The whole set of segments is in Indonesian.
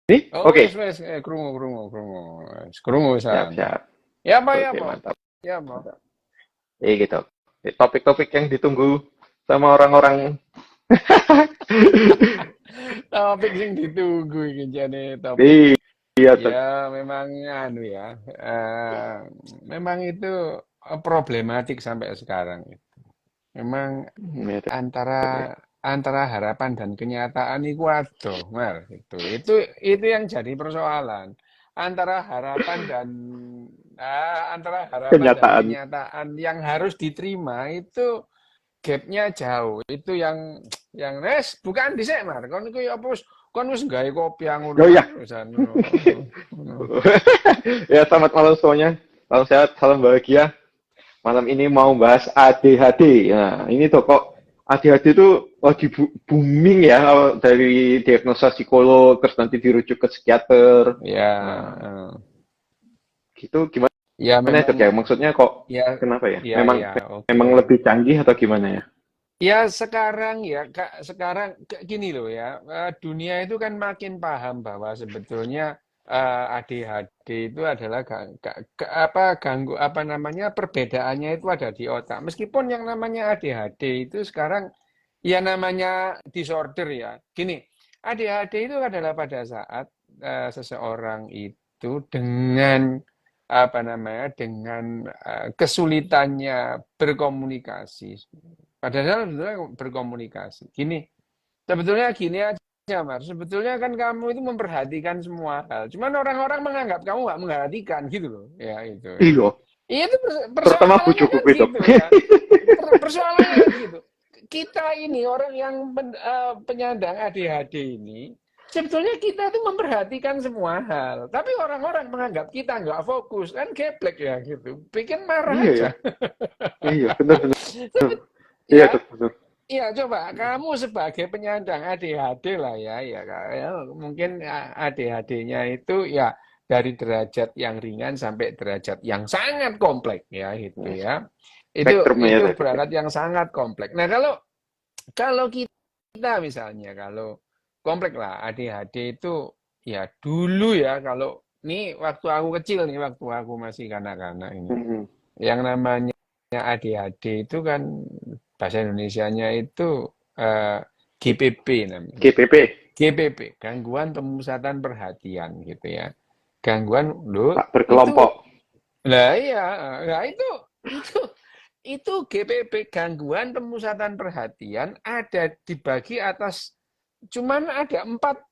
Nih, Oh, oke. wes, krungu. Wes, krungu Siap, pisan. siap. Ya, Oke, apa? mantap. Ya, apa? Mantap. Gitu. Topik-topik yang ditunggu sama orang-orang. Topik sing ditunggu iki jane topik. Iya, Ya, memang anu ya. eh, Memang itu problematik sampai sekarang. Memang antara antara harapan dan kenyataan itu adoh, Mar. Itu yang jadi persoalan. Antara harapan dan antara harapan dan kenyataan. kenyataan yang harus diterima itu gapnya jauh. Itu yang res bukan dhisik, Mar. Kon iku ya apa wis kon wis gawe kopi ngono Oh Mar. iya. Wisan ngono. Ya, selamat malam semuanya. Salam sehat, salam bahagia. Malam ini mau bahas ADHD. Nah, ini tuh kok ADHD itu lagi booming ya, dari diagnosa psikolog, terus nanti dirujuk ke psikiater. Ya, Nah, eh, gitu gimana ya itu memang ya? Maksudnya kok ya kenapa ya? Memang ya, memang oke. lebih canggih atau gimana ya? Ya sekarang ya Kak, sekarang gini loh ya, dunia itu kan makin paham bahwa sebetulnya ADHD itu adalah apa ganggu apa namanya perbedaannya itu ada di otak. Meskipun yang namanya ADHD itu sekarang ya namanya disorder ya. Gini, ADHD itu adalah pada saat seseorang itu dengan apa namanya dengan kesulitannya berkomunikasi. Padahal sebetulnya berkomunikasi. Sebetulnya gini aja, Mar. Sebetulnya kan kamu itu memperhatikan semua hal. Cuman orang-orang menganggap kamu nggak memperhatikan gitu loh. Ya itu ya. Iya, Iya itu terutama persoalannya bujuku kan itu. gitu ya. Persoalannya kan gitu. Kita ini orang yang penyandang ADHD ini, sebetulnya kita tuh memperhatikan semua hal. Tapi orang-orang menganggap kita nggak fokus. Kan geblek ya gitu. Bikin marah Iya ya, aja. iya benar benar. Iya Ya, tuh benar. iya, coba kamu sebagai penyandang ADHD lah ya, ya, mungkin ADHD-nya itu ya dari derajat yang ringan sampai derajat yang sangat kompleks ya gitu Nah, ya. Itu spektrumnya ya itu tadi. berangkat yang sangat kompleks. Nah, kalau kalau kita misalnya kalau kompleks lah ADHD itu ya dulu ya kalau nih waktu aku kecil nih waktu aku masih kanak-kanak ini Mhm. yang namanya ADHD itu kan bahasa Indonesianya itu eh, GPP namanya. GPP, GPP, gangguan pemusatan perhatian gitu ya. Gangguan lo tak itu berkelompok. lah iya, nah itu itu GPP gangguan pemusatan perhatian ada dibagi atas cuman ada empat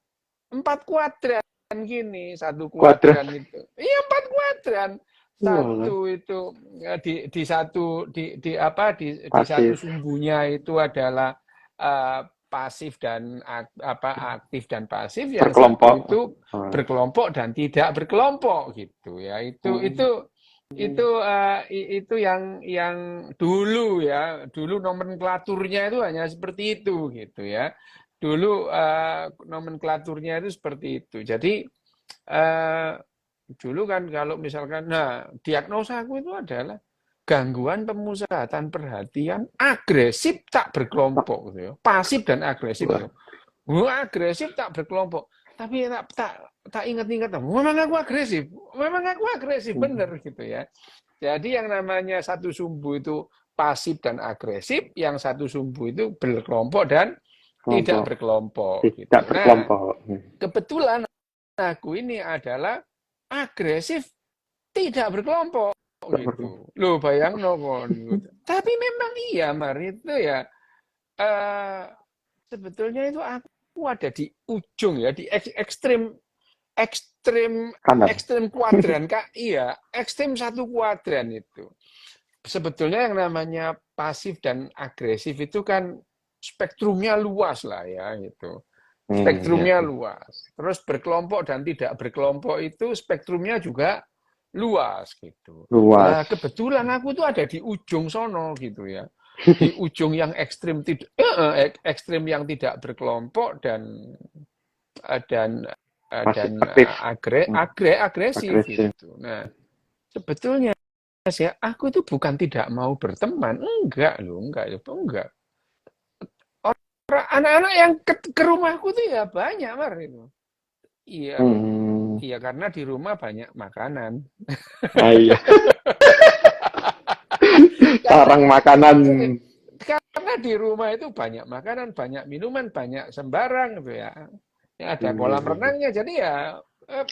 empat kuadran gini satu Kuadrat. kuadran itu iya empat kuadran Walah, satu itu di satu di apa di satu pasif, sumbunya itu adalah pasif dan apa aktif dan pasif yang satu berkelompok. itu Oh. berkelompok dan tidak berkelompok gitu ya Hmm. itu yang dulu ya dulu nomenklaturnya itu hanya seperti itu gitu ya dulu nomenklaturnya itu seperti itu. Jadi eh, dulu kan kalau misalkan, nah diagnosaku itu adalah gangguan pemusatan perhatian agresif tak berkelompok gitu ya. Pasif dan agresif Wah. itu. Agresif tak berkelompok. Tapi tak ingat-ingat, memang aku agresif Hmm. bener gitu ya. Jadi yang namanya satu sumbu itu pasif dan agresif, yang satu sumbu itu berkelompok dan tidak Kelompok, berkelompok tidak gitu. Nah, berkelompok. Hmm. kebetulan aku ini adalah agresif tidak berkelompok Tidak berkelompok. gitu. Loh bayang nongon gitu. Tapi memang iya Mar itu ya eh, sebetulnya itu aku ada di ujung ya di ekstrim ekstrim Kanan. ekstrim kuadran Kak. Iya, ekstrim satu kuadran itu. Sebetulnya yang namanya pasif dan agresif itu kan spektrumnya luas lah ya gitu. Hmm, ya. Spektrumnya luas. Terus berkelompok dan tidak berkelompok itu spektrumnya juga luas gitu. Luas. Lah kebetulan aku tuh ada di ujung sono gitu ya. Di ujung yang ekstrim tidak ekstrim yang tidak berkelompok dan Masih aktif. Hmm. agresif Agresif. gitu. Nah, sebetulnya ya aku itu bukan tidak mau berteman, enggak loh, enggak. Anak-anak yang ke rumahku tuh ya banyak, Mar itu. Iya, Hmm. iya karena di rumah banyak makanan. Ah, iya. Karena Sarang makanan. karena di rumah itu banyak makanan, banyak minuman, banyak sembarang gitu ya. Ya ada Iya, kolam iya. renangnya, jadi ya eh,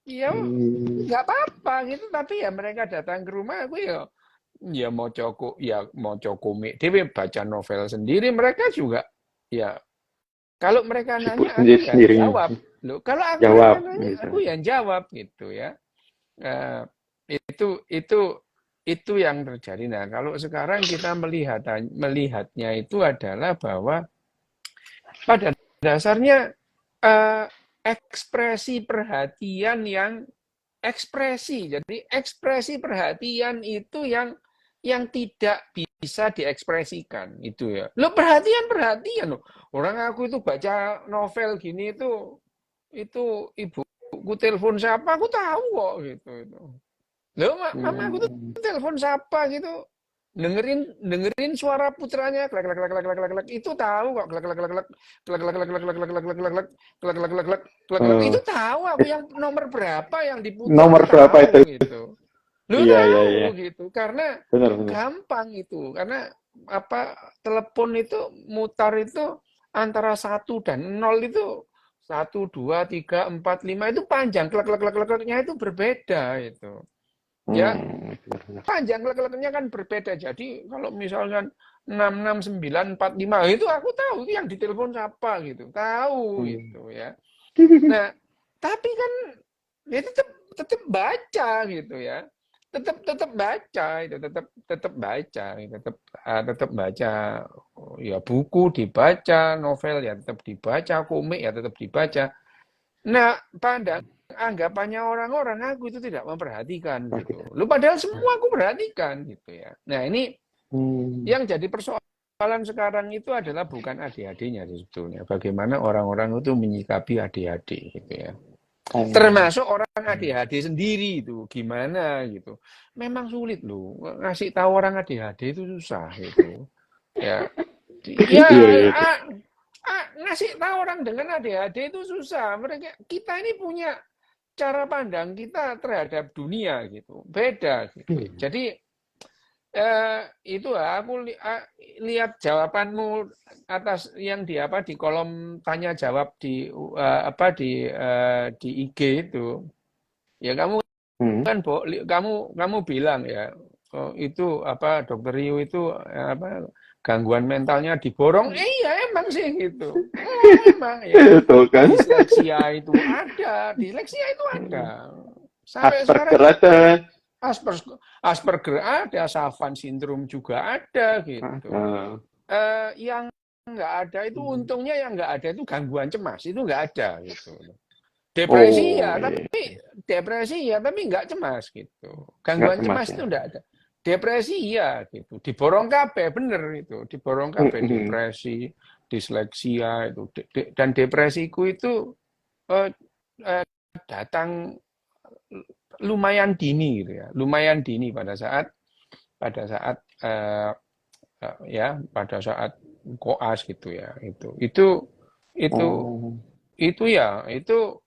ya Hmm. nggak apa-apa gitu. Tapi ya mereka datang ke rumah aku ya mau komik dewe baca novel sendiri mereka juga ya kalau mereka Sibuk nanya aku sendiri ya sendiri. jawab loh kalau mereka Jawab. nanya Gitu. aku yang jawab gitu ya. Eh, itu yang terjadi. Nah kalau sekarang kita melihatnya itu adalah bahwa pada dasarnya eh, ekspresi perhatian yang ekspresi. Jadi ekspresi perhatian itu yang tidak bisa diekspresikan itu ya. Lo perhatian lo. Orang aku itu baca novel gini itu ibuku telepon siapa aku tahu kok gitu itu. Lo mama aku tuh Hmm. telepon siapa gitu. Dengerin suara putranya klek klek klek klek klek klek klek itu tahu kok klek klek klek klek klek klek klek klek klek klek klek klek klek klek klek klek klek klek itu Oh, tahu aku yang nomor berapa yang diputar nomor aku berapa itu? tahu gitu. Lu Iya, iya, tahu iya. gitu karena Benar, benar. gampang itu karena apa telepon itu mutar itu antara 1 dan 0 itu 1, 2, 3, 4, 5 itu panjang klek klek klek klek kleknya itu berbeda itu ya Benar, benar. panjang klek-kleknya kan berbeda. Jadi kalau misalkan 66945 itu aku tahu itu yang ditelepon siapa gitu. Tahu Hmm. gitu ya. Nah, tapi kan ya tetap baca gitu ya. Tetap baca itu tetap baca tetap baca. Oh, ya buku dibaca, novel ya tetap dibaca, komik ya tetap dibaca. Nah, pada anggapannya orang-orang aku itu tidak memperhatikan gitu. Lu padahal semua aku perhatikan gitu ya. Nah, ini Hmm. yang jadi persoalan sekarang itu adalah bukan adik-adiknya sebetulnya. Bagaimana orang-orang itu menyikapi adik-adik gitu ya. Hmm. Termasuk orang ADHD sendiri itu gimana gitu. Memang sulit loh ngasih tahu orang ADHD itu susah gitu. Ya, ya Iya, iya. ngasih tahu orang dengan ADHD itu susah. Kita ini punya cara pandang kita terhadap dunia gitu, beda gitu. Jadi itu aku lihat jawabanmu atas yang di kolom tanya jawab di IG itu. Ya kamu Hmm. kan kamu bilang ya itu apa dokter Rio itu apa gangguan mentalnya diborong. Iya emang sih gitu. Memang ya. Itu kan. Disleksia itu ada. Sampai Asperger sekarang ada. Asperger, Asperger ada, Savant syndrome juga ada gitu. Ada. Yang nggak ada itu untungnya yang nggak ada itu gangguan cemas itu nggak ada gitu. Depresi Oh, ya, iya. tapi nggak cemas gitu. Nggak Gangguan cemas cemas ya. itu nggak ada. Depresi ya gitu. Diborong kabeh bener itu. Diborong kabeh Hmm. depresi, disleksia itu. Dan depresiku itu eh, eh, datang lumayan dini gitu ya. Lumayan dini pada saat ya pada saat koas gitu ya. Itu Oh. itu ya itu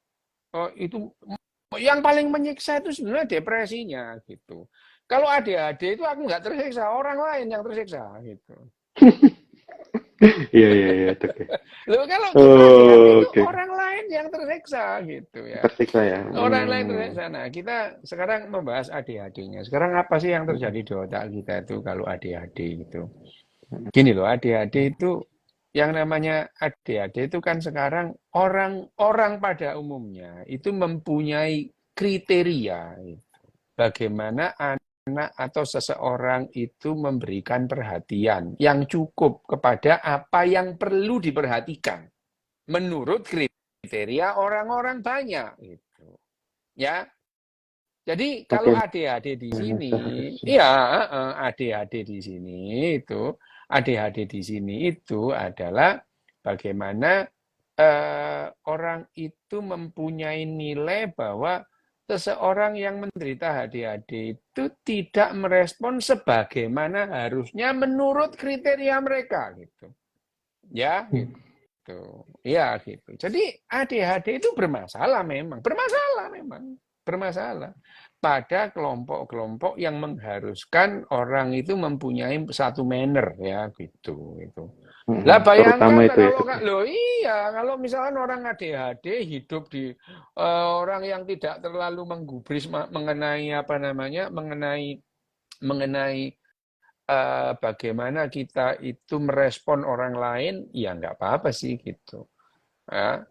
yang paling menyiksa itu sebenarnya depresinya gitu. Kalau ADHD itu aku nggak tersiksa, orang lain yang tersiksa gitu. Iya, iya, iya. Oke. Loh, kalau kita ADHD Oh, itu oke. orang lain yang tersiksa gitu ya. Tersiksa ya. Orang lain Hmm. tersiksa. Nah, kita sekarang membahas ADHD-nya. Sekarang apa sih yang terjadi di otak kita itu kalau ADHD gitu? Gini loh, ADHD itu yang namanya ADHD itu kan sekarang orang-orang pada umumnya itu mempunyai kriteria bagaimana anak atau seseorang itu memberikan perhatian yang cukup kepada apa yang perlu diperhatikan menurut kriteria orang-orang banyak gitu. Ya. Jadi kalau Oke. ADHD di sini, ya ADHD di sini itu adalah bagaimana orang itu mempunyai nilai bahwa seseorang yang menderita ADHD itu tidak merespon sebagaimana harusnya menurut kriteria mereka gitu. Ya, gitu. gitu. Ya gitu. Jadi ADHD itu bermasalah memang, bermasalah pada kelompok-kelompok yang mengharuskan orang itu mempunyai satu manner ya gitu itu. Lah Terutama bayangkan itu ya. kalau lo iya kalau misalkan orang ADHD hidup di orang yang tidak terlalu menggubris mengenai apa namanya mengenai bagaimana kita itu merespon orang lain, ya nggak apa-apa sih gitu. Ya.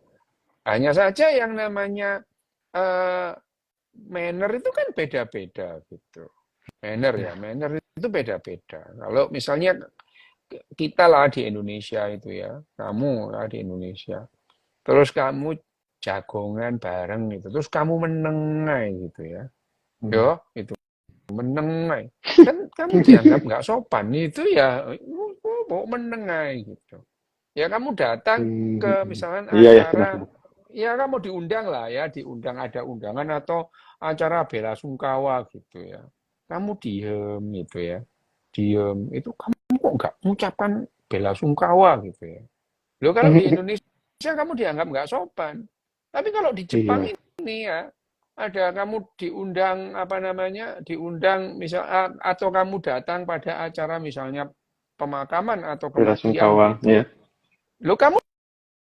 Hanya saja yang namanya eh, manner itu kan beda-beda gitu. Manner itu beda-beda. Kalau misalnya kita lah di Indonesia itu ya, kamu lah di Indonesia, terus kamu jagongan bareng gitu, terus kamu menengai gitu ya, yo itu menengai, kan kamu dianggap nggak sopan itu ya, kok menengai gitu. Ya kamu datang ke misalkan Iya ya, benar. acara, ya kamu diundang lah ya, diundang ada undangan atau acara bela sungkawa gitu ya. Kamu diem gitu ya, diem itu kamu kok nggak mengucapkan bela sungkawa gitu ya. Loh kalau di Indonesia kamu dianggap nggak sopan. Tapi kalau di Jepang Iya, ini ya, ada kamu diundang apa namanya, diundang misal atau kamu datang pada acara misalnya pemakaman atau bela kematian sungkawa gitu. ya. Loh kamu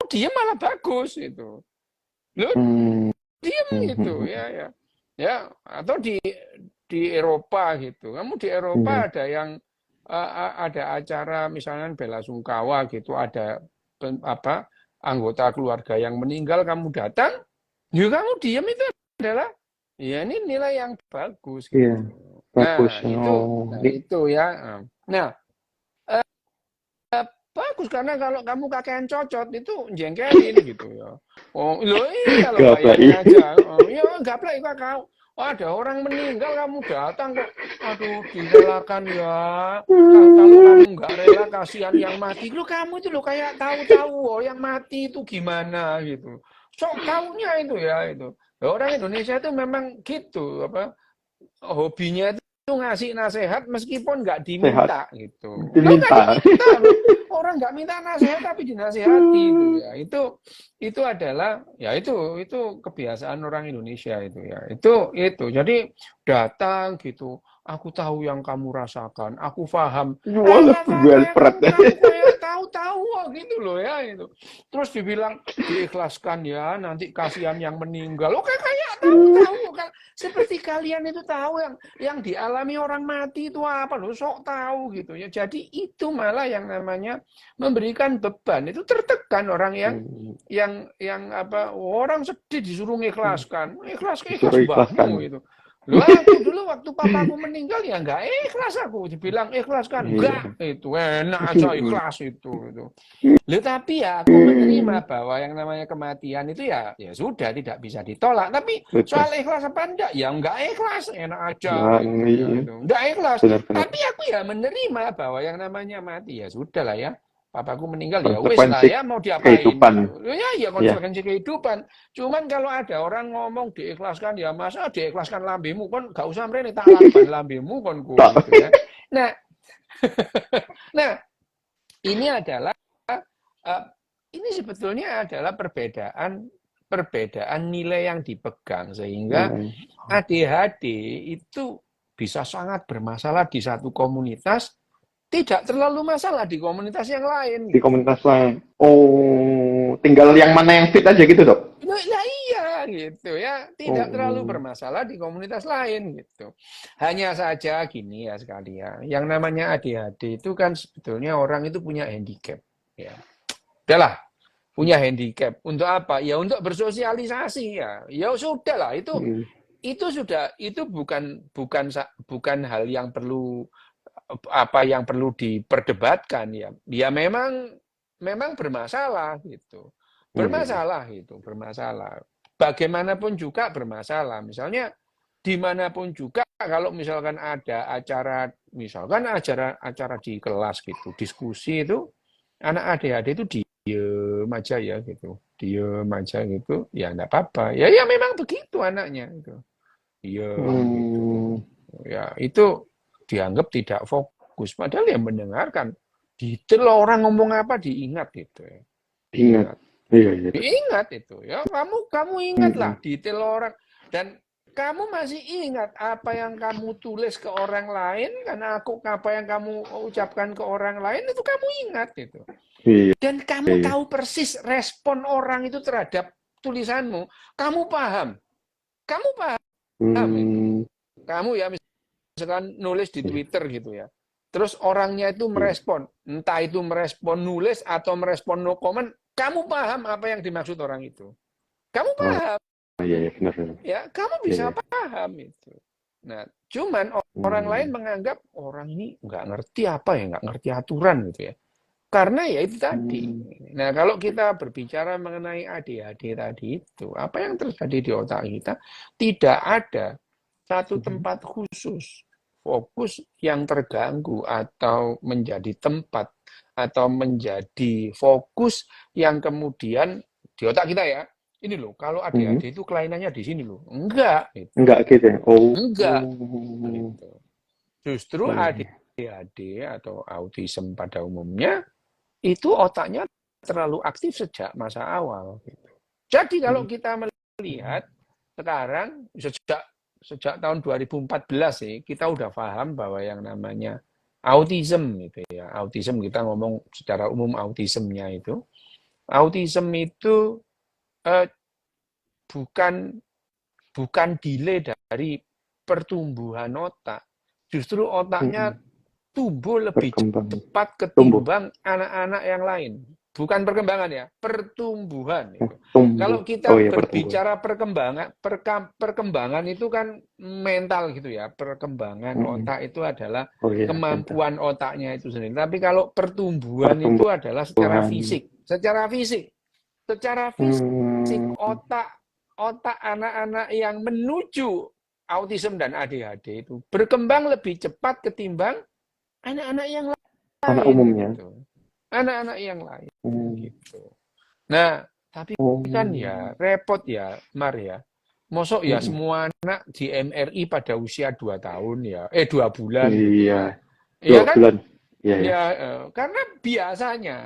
diem malah bagus itu. Loh Hmm. diem gitu ya ya. Ya, atau di Eropa gitu. Kamu di Iya. Eropa ada yang ada acara misalnya bela sungkawa gitu, ada apa anggota keluarga yang meninggal kamu datang, ya kamu diem itu adalah ya ini nilai yang bagus Iya, gitu. bagus. Oh, Nah itu ya. Nah, bagus karena kalau kamu kakean cocot itu jengkelin gitu ya. Oh, lo iya lo gapai. bayangin aja. Oh, ya gaplek kok kau. Oh, ada orang meninggal kamu datang kok. Aduh, direlakan ya. Kalau kamu nggak rela kasihan yang mati. Lo kamu itu lo kayak tahu-tahu oh yang mati itu gimana gitu. Sok taunya itu ya itu. Orang Indonesia itu memang gitu apa hobinya itu ngasih nasihat meskipun nggak Sehat. diminta gitu. Lo nggak Diminta. diminta loh. Orang nggak minta nasihat tapi dinasihati itu ya. Itu adalah ya itu kebiasaan orang Indonesia itu ya. Itu. Jadi datang gitu. Aku tahu yang kamu rasakan. Aku paham. Walah, Kayak berat. kamu kayak tahu-tahu gitu loh ya itu. Terus dibilang diikhlaskan ya. Nanti kasihan yang meninggal. Oke kayak tahu-tahu kan. Seperti kalian itu tahu yang dialami orang mati itu apa loh, sok tahu gitu ya. Jadi itu malah yang namanya memberikan beban, itu tertekan orang yang apa orang sedih disuruh mengikhlaskan, ikhlas Disuruh mbahmu ikhlaskan. itu. Loh aku dulu waktu papaku meninggal ya enggak ikhlas aku dibilang ikhlaskan enggak Iya. itu enak aja ikhlas itu. Loh, tapi ya aku menerima bahwa yang namanya kematian itu ya sudah tidak bisa ditolak. Tapi Sudah. soal ikhlas apa enggak? Ya enggak ikhlas, enak aja Nah, gitu ya iya. itu. Enggak ikhlas. Benar-benar. Tapi aku ya menerima bahwa yang namanya mati ya sudah lah ya. Papaku meninggal ya wis lah Konsekuensi ya mau diapain kehidupan. gitu. Ya Ya. konsekuensi kehidupan. Cuman kalau ada orang ngomong diikhlaskan ya masa diikhlaskan lambemu kon gak usah mrene tak lakban lambemu kon ku Tak. gitu ya. Nah, nah ini adalah uh, ini sebetulnya adalah perbedaan nilai yang dipegang sehingga Nilai. ADHD itu bisa sangat bermasalah di satu komunitas, tidak terlalu masalah di komunitas yang lain Di gitu. komunitas lain. Oh, tinggal yang mana yang fit aja gitu, Dok? Nah iya gitu ya, tidak terlalu Oh. bermasalah di komunitas lain gitu. Hanya saja gini ya sekalian, yang namanya ADHD itu kan sebetulnya orang itu punya handicap ya. Udahlah, punya handicap. Untuk apa? Ya untuk bersosialisasi ya. Ya sudah lah itu sudah itu bukan hal yang perlu yang perlu diperdebatkan ya. Ya memang bermasalah gitu. Bermasalah. Bagaimanapun juga bermasalah. Misalnya dimanapun juga kalau misalkan ada acara acara di kelas gitu, diskusi itu anak ADHD itu diem aja ya gitu, diem aja gitu, ya enggak apa-apa. Ya memang begitu anaknya itu, diem gitu. Hmm. Ya itu dianggap tidak fokus, padahal yang mendengarkan detail orang ngomong apa diingat gitu ya. Ingat. Ingat. Iya, iya. Ingat itu ya, kamu ingatlah detail orang, dan kamu masih ingat apa yang kamu tulis ke orang lain, karena apa yang kamu ucapkan ke orang lain itu kamu ingat itu. Iya, Dan kamu iya. tahu persis respon orang itu terhadap tulisanmu. Kamu paham itu. Hmm, Kamu ya misalkan nulis di iya. Twitter gitu ya. Terus orangnya itu Iya. merespon, entah itu merespon nulis atau merespon no comment, kamu paham apa yang dimaksud orang itu. Kamu Oh, paham, iya, iya, benar, benar. ya, kamu Iya, bisa iya. paham itu. Nah, cuman orang lain Hmm. menganggap orang ini nggak ngerti apa ya, nggak ngerti aturan gitu ya. Karena ya itu tadi. Hmm. Nah, kalau kita berbicara mengenai ADHD tadi itu, apa yang terjadi di otak kita, tidak ada satu tempat khusus fokus yang terganggu atau menjadi tempat atau menjadi fokus yang kemudian di otak kita ya. Ini loh, kalau Hmm. ADHD itu kelainannya di sini loh. Enggak, gitu. Enggak gitu ya? Oh. Enggak, gitu. Justru Iya, iya. ADHD atau autism pada umumnya itu otaknya terlalu aktif sejak masa awal. Gitu. Jadi kalau Hmm. kita melihat sekarang sejak tahun 2014 sih kita udah paham bahwa yang namanya autism gitu ya. Autism kita ngomong secara umum autismnya itu. Autism itu eh, bukan bukan delay dari pertumbuhan otak. Justru otaknya Hmm. tumbuh lebih Berkembang. cepat Tumbuh. ketimbang anak-anak yang lain. Bukan perkembangan ya, pertumbuhan Oh, itu. tumbuh. Kalau Oh kita iya, pertumbuhan. berbicara perkembangan itu kan mental gitu ya. Perkembangan Hmm. otak itu adalah Oh iya, mental. kemampuan otaknya itu sendiri. Tapi kalau pertumbuhan itu adalah secara Pertumbuhan. fisik. Secara fisik Hmm. otak anak-anak yang menuju autism dan ADHD itu berkembang lebih cepat ketimbang anak-anak yang Anak lain umumnya. gitu. Anak-anak yang lain Hmm. gitu. Nah, tapi kan Oh. ya repot ya, Mar ya. Mosok ya Hmm. semua anak di MRI pada usia 2 tahun ya, 2 bulan gitu Iya. ya. Dua Iya kan? bulan. Iya, ya. Ya, karena biasanya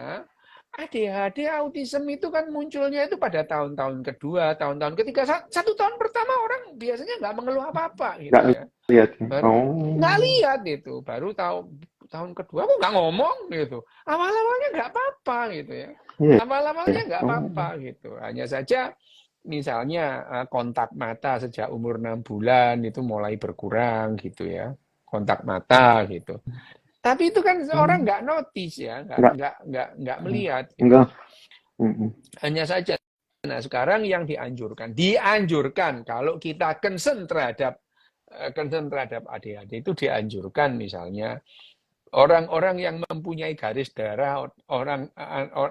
ADHD autism itu kan munculnya itu pada tahun-tahun kedua, tahun-tahun ketiga. 1 tahun pertama orang biasanya nggak mengeluh apa-apa gitu Nggak ya. lihat. Ya? Baru nggak Oh. lihat itu, baru tahun kedua aku nggak ngomong gitu. Awal-awalnya nggak apa-apa gitu ya. Iya. Awal-awalnya Ya. nggak Oh. apa-apa gitu. Hanya saja misalnya kontak mata sejak umur 6 bulan itu mulai berkurang gitu ya. Kontak mata gitu. Tapi itu kan orang Hmm. nggak notice ya, Enggak. nggak melihat gitu. Enggak. Hmm. Hanya saja, nah sekarang yang dianjurkan kalau kita concern terhadap ADHD itu dianjurkan misalnya orang-orang yang mempunyai garis darah orang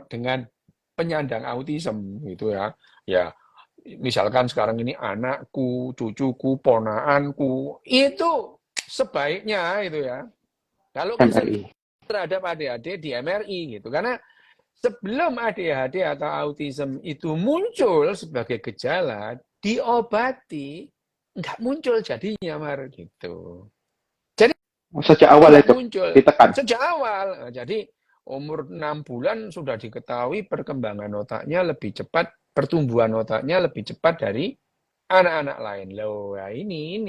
dengan penyandang autism gitu ya, ya misalkan sekarang ini anakku, cucuku, ponaanku itu sebaiknya itu ya kalau concern MRI. terhadap ADHD di MRI gitu. Karena sebelum ADHD atau autism itu muncul sebagai gejala, diobati, nggak muncul jadinya, Mar, gitu. Jadi Sejak awal nggak itu muncul ditekan. sejak awal. Nah, jadi umur 6 bulan sudah diketahui perkembangan otaknya lebih cepat, pertumbuhan otaknya lebih cepat dari anak-anak lain. Loh, ya ini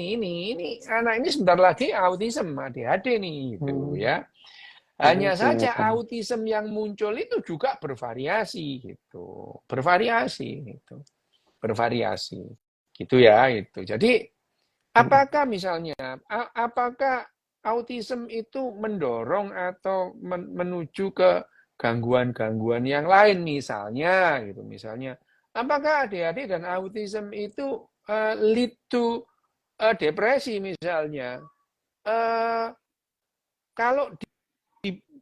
anak ini sebentar lagi autism, ADHD nih, gitu Hmm. ya. Oh, Hanya saja kelihatan. autism yang muncul itu juga bervariasi gitu. Bervariasi gitu. Bervariasi. Gitu ya, itu. Jadi Hmm. apakah misalnya apakah autism itu mendorong atau menuju ke gangguan-gangguan yang lain misalnya gitu. Misalnya apakah ADHD dan autism itu lead to depresi misalnya? Eh, kalau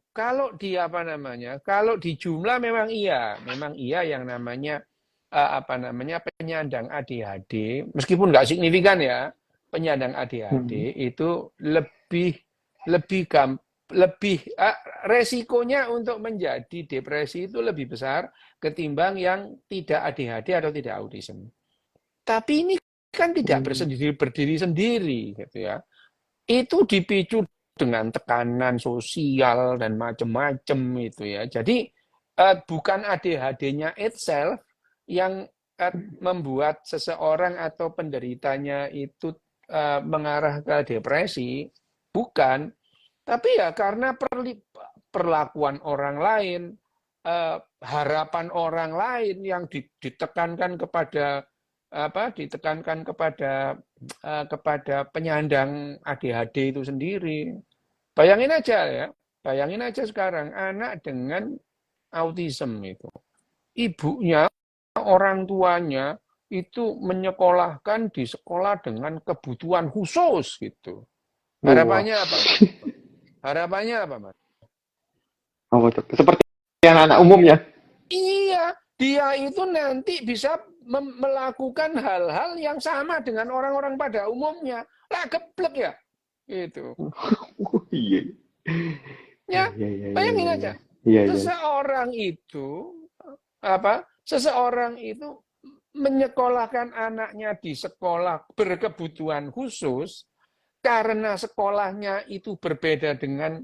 kalau di apa namanya, kalau di jumlah memang iya yang namanya apa namanya penyandang ADHD, meskipun nggak signifikan ya, penyandang Hmm. ADHD itu lebih lebih lebih resikonya untuk menjadi depresi itu lebih besar ketimbang yang tidak ADHD atau tidak autism. Tapi ini kan tidak Hmm. berdiri sendiri gitu ya. Itu dipicu dengan tekanan sosial dan macam-macam itu ya. Jadi bukan ADHD-nya itself yang membuat seseorang atau penderitanya itu mengarah ke depresi, bukan. Tapi ya karena perlakuan orang lain, harapan orang lain yang ditekankan kepada kepada penyandang ADHD itu sendiri. Bayangin aja sekarang anak dengan autism itu. Ibunya, orang tuanya itu menyekolahkan di sekolah dengan kebutuhan khusus gitu. Wah, Harapannya apa? Harapannya apa, Mas? apa tuh? Seperti anak-anak umumnya. Iya, dia itu nanti bisa melakukan hal-hal yang sama dengan orang-orang pada umumnya. Lah geblek ya. Gitu. Oh, iya. Ya, Iya, iya, iya, bayangin iya, aja. iya. Iya, iya. Seseorang itu menyekolahkan anaknya di sekolah berkebutuhan khusus karena sekolahnya itu berbeda dengan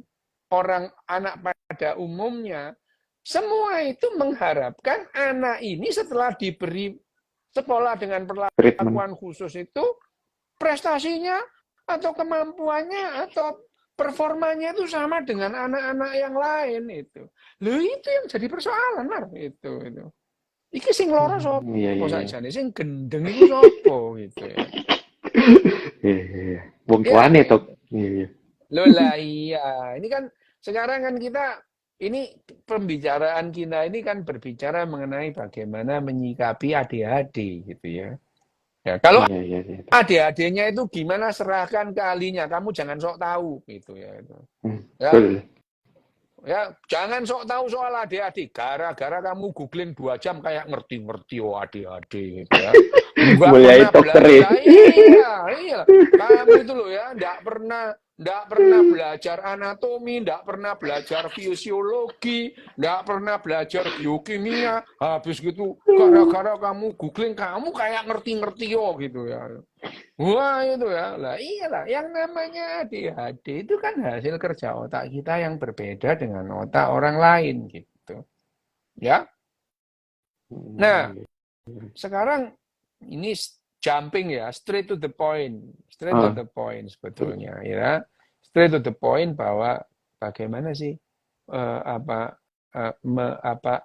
orang anak pada umumnya. Semua itu mengharapkan anak ini setelah diberi sekolah dengan Treatment. perlakuan khusus itu prestasinya atau kemampuannya atau performanya itu sama dengan anak-anak yang lain itu. Loh itu yang jadi persoalan, Mar. Itu. Iki sing loro Iya, sapa iya, iya. sakjane sing gendeng iku sapa gitu ya. Iya, iya, iya. Wong Ya, tuane to. Iya, iya. loh lah iya. Ini kan sekarang kan ini pembicaraan kita ini kan berbicara mengenai bagaimana menyikapi ADHD gitu ya. Ya, kalau Iya, iya, iya. ADHD-nya itu gimana serahkan ke ahlinya, kamu jangan sok tahu gitu ya itu. Ya, Betul. ya, jangan sok tahu soal ADHD. Gara-gara kamu googling 2 jam kayak ngerti-ngerti oh ADHD gitu ya. Enggak Mulyai pernah dokter ya. belajar. Iya. Kamu itu loh ya, enggak pernah belajar anatomi, enggak pernah belajar fisiologi, enggak pernah belajar biokimia. Habis gitu gara-gara kamu googling kamu kayak ngerti-ngerti oh gitu ya. Wah itu ya, lah iyalah yang namanya ADHD itu kan hasil kerja otak kita yang berbeda dengan otak orang lain gitu. Ya, nah sekarang ini jumping ya, straight to Ah, the point sebetulnya ya, straight to the point bahwa bagaimana sih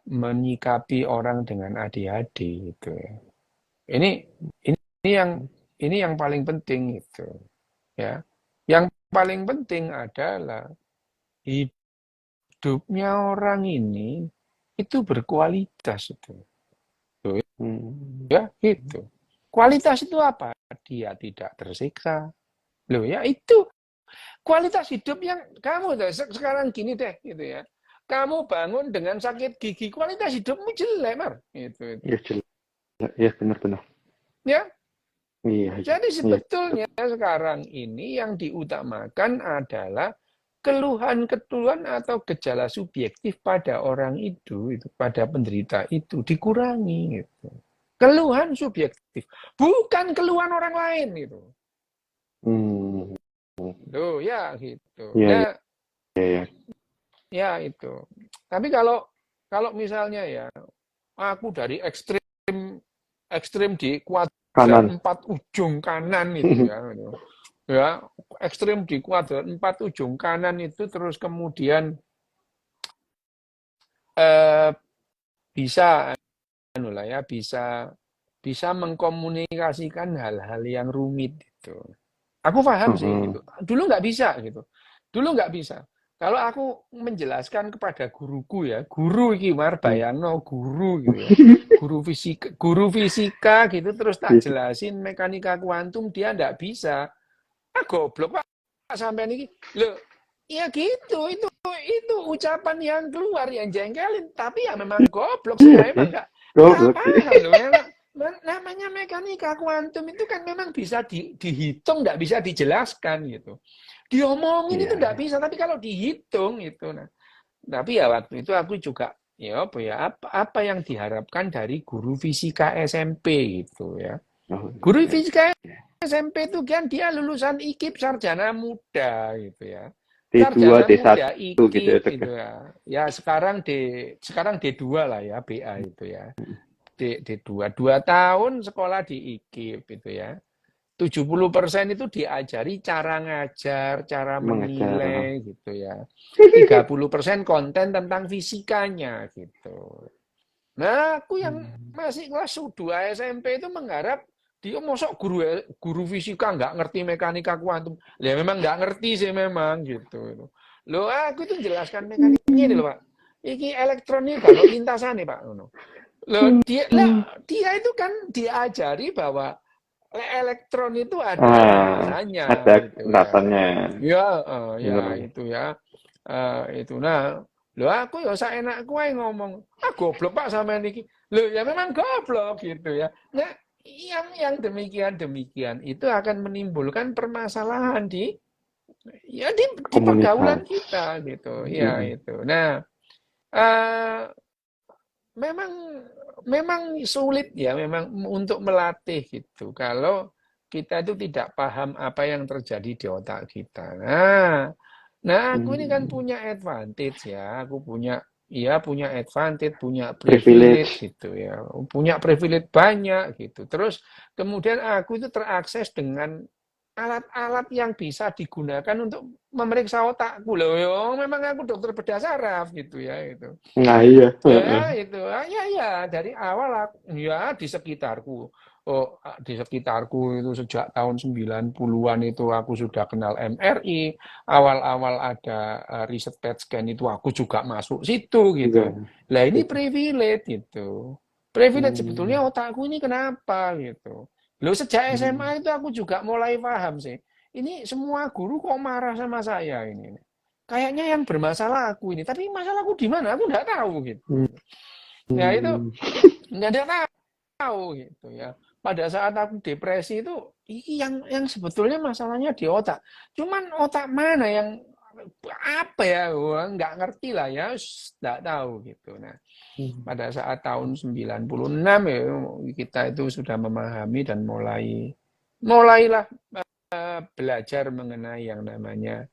menyikapi orang dengan ADHD gitu ya. Ini yang paling penting itu. Ya, yang paling penting adalah hidupnya orang ini itu berkualitas itu. Tuh, hmm. ya, gitu. Kualitas itu apa? Dia tidak tersiksa. Loh ya, itu kualitas hidup yang kamu sekarang gini deh gitu ya. Kamu bangun dengan sakit gigi, kualitas hidupmu jelek, Mar. Itu. Iya, jelas. Iya, benar-benar. Ya, Iya, iya. jadi Iya. sebetulnya sekarang ini yang diutamakan adalah keluhan-keluhan atau gejala subjektif pada orang itu pada penderita itu dikurangi gitu. Keluhan subjektif, bukan keluhan orang lain gitu. Hmm. Loh ya gitu. Iya, iya, Nah, iya. ya itu. Tapi kalau misalnya ya aku dari ekstrim di kuadrat Kanan. 4 ujung kanan itu ya. Gitu. Ya, ekstrim di kuadrat 4 ujung kanan itu terus kemudian eh, bisa bisa mengkomunikasikan hal-hal yang rumit gitu. Aku paham sih Heeh. gitu. Dulu nggak bisa gitu. Dulu nggak bisa. Kalau aku menjelaskan kepada guruku ya, guru iki Mar Hmm. bayangno guru gitu ya. Guru fisika gitu terus tak Iya. jelasin mekanika kuantum dia nggak bisa. Ah goblok Pak sampai ini. Loh, ya gitu. Itu ucapan yang keluar yang jengkelin, tapi ya memang goblok sih, ya memang nggak Goblok. paham loh. Namanya mekanika kuantum itu kan memang bisa dihitung, nggak bisa dijelaskan gitu. Diomongin itu Iya, nggak iya. bisa, tapi kalau dihitung itu. Nah, tapi ya waktu itu aku juga apa yang diharapkan dari guru fisika SMP gitu ya. Oh, Guru iya, fisika iya. SMP itu kan dia lulusan IKIP sarjana muda gitu ya. D2, Sarjana muda D1 gitu ya, IKIP Cek. itu ya. Ya sekarang D2 lah ya, BA itu ya. D2, 2 tahun sekolah di IKIP itu ya. 70% itu diajari cara ngajar, cara Mengajar. menilai gitu ya. 30% konten tentang fisikanya gitu. Nah, aku yang masih kelas 2 SMP itu mengharap dia mosok guru fisika nggak ngerti mekanika kuantum. Ya memang nggak ngerti sih memang gitu. Loh, aku itu menjelaskan mekanik ini loh, Pak. Iki elektron ini kalau lintasan nih, Pak. Loh, dia itu kan diajari bahwa elektron itu ada Ah, lintasannya ada gitu ya. kentasannya. Ya, ya Bener. itu ya. Itu nah, lho aku ya saenakku ae ngomong, ah goblok Pak sama niki. Lho ya memang goblok gitu ya. Nah, yang demikian itu akan menimbulkan permasalahan di pergaulan Komunitas. kita gitu. Ya Mm. itu. Nah, eh, memang memang sulit ya memang untuk melatih gitu. Kalau kita itu tidak paham apa yang terjadi di otak kita. Nah, aku ini kan Mm. punya advantage ya. Aku punya advantage, punya privilege Privilege. gitu ya. Punya privilege banyak gitu. Terus kemudian aku itu terakses dengan alat-alat yang bisa digunakan untuk memeriksa otakku loh. Yo, memang aku dokter bedah saraf gitu ya itu. Nah iya. Heeh. Ya itu, ya dari awal aku, ya di sekitarku itu sejak tahun 90-an itu aku sudah kenal MRI, awal-awal ada riset PET scan itu aku juga masuk situ gitu. Juga. Lah ini privilege gitu. Privilege sebetulnya Hmm. otakku ini kenapa gitu. Loh sejak Hmm. SMA itu aku juga mulai paham sih. Ini semua guru kok marah sama saya ini. Kayaknya yang bermasalah aku ini, tapi masalahku di mana? Aku nggak tahu gitu. Ya itu Hmm. nggak ada tahu gitu ya. Pada saat aku depresi itu yang sebetulnya masalahnya di otak. Cuman otak mana yang apa ya? Wah, nggak ngerti lah ya, nggak tahu gitu. Nah, Hmm. pada saat tahun 96 ya kita itu sudah memahami dan mulailah belajar mengenai yang namanya